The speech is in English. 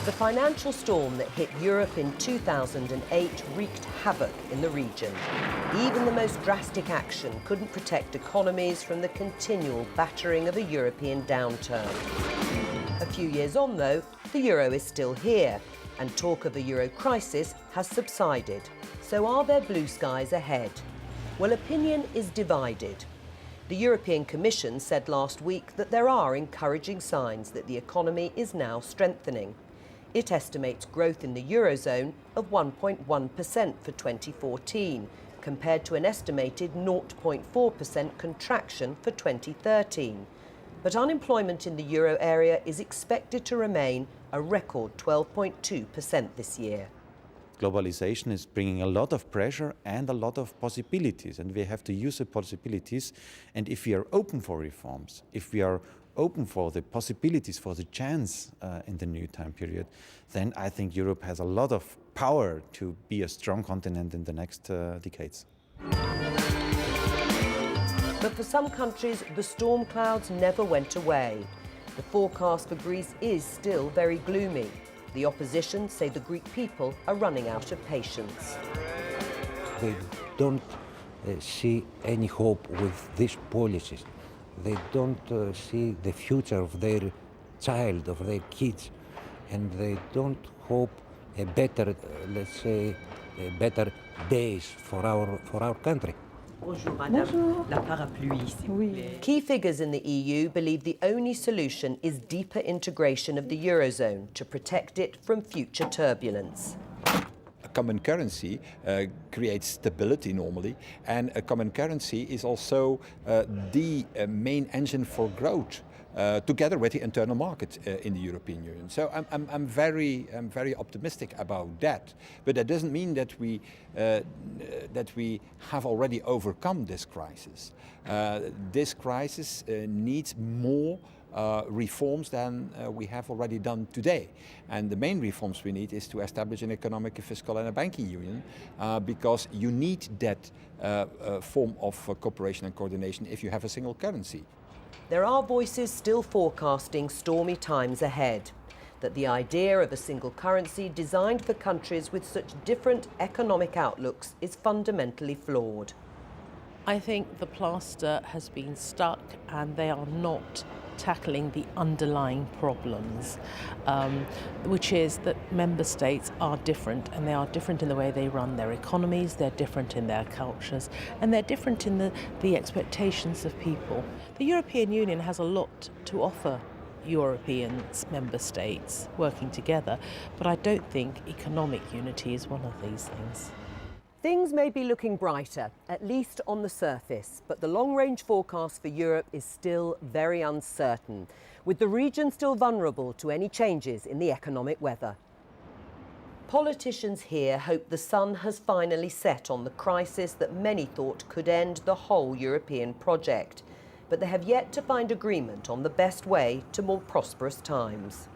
The financial storm that hit Europe in 2008 wreaked havoc in the region. Even the most drastic action couldn't protect economies from the continual battering of a European downturn. A few years on, though, the euro is still here, and talk of a euro crisis has subsided. So are there blue skies ahead? Well, opinion is divided. The European Commission said last week that there are encouraging signs that the economy is now strengthening. It estimates growth in the Eurozone of 1.1% for 2014, compared to an estimated 0.4% contraction for 2013. But unemployment in the euro area is expected to remain a record 12.2% this year. Globalization is bringing a lot of pressure and a lot of possibilities, and we have to use the possibilities. And if we are open for reforms, if we are open for the possibilities, for the chance in the new time period, then I think Europe has a lot of power to be a strong continent in the next decades. But for some countries, the storm clouds never went away. The forecast for Greece is still very gloomy. The opposition say the Greek people are running out of patience. They don't see any hope with these policies. They don't see the future of their child, of their kids, and they don't hope a better, let's say, better days for our country. Bonjour, madame. Bonjour. La parapluie, s'il vous Oui. plaît. Key figures in the EU believe the only solution is deeper integration of the Eurozone to protect it from future turbulence. A common currency creates stability normally, and a common currency is also the main engine for growth, together with the internal market in the European Union. So I'm very optimistic about that. But that doesn't mean that we have already overcome this crisis. This crisis needs more reforms than we have already done today. And the main reforms we need is to establish an economic, a fiscal and a banking union, because you need that form of cooperation and coordination if you have a single currency. There are voices still forecasting stormy times ahead, that the idea of a single currency designed for countries with such different economic outlooks is fundamentally flawed. I think the plaster has been stuck and they are not tackling the underlying problems, which is that member states are different, and they are different in the way they run their economies, they're different in their cultures, and they're different in the expectations of people. The European Union has a lot to offer European member states working together, but I don't think economic unity is one of these things. Things may be looking brighter, at least on the surface, but the long-range forecast for Europe is still very uncertain, with the region still vulnerable to any changes in the economic weather. Politicians here hope the sun has finally set on the crisis that many thought could end the whole European project, but they have yet to find agreement on the best way to more prosperous times.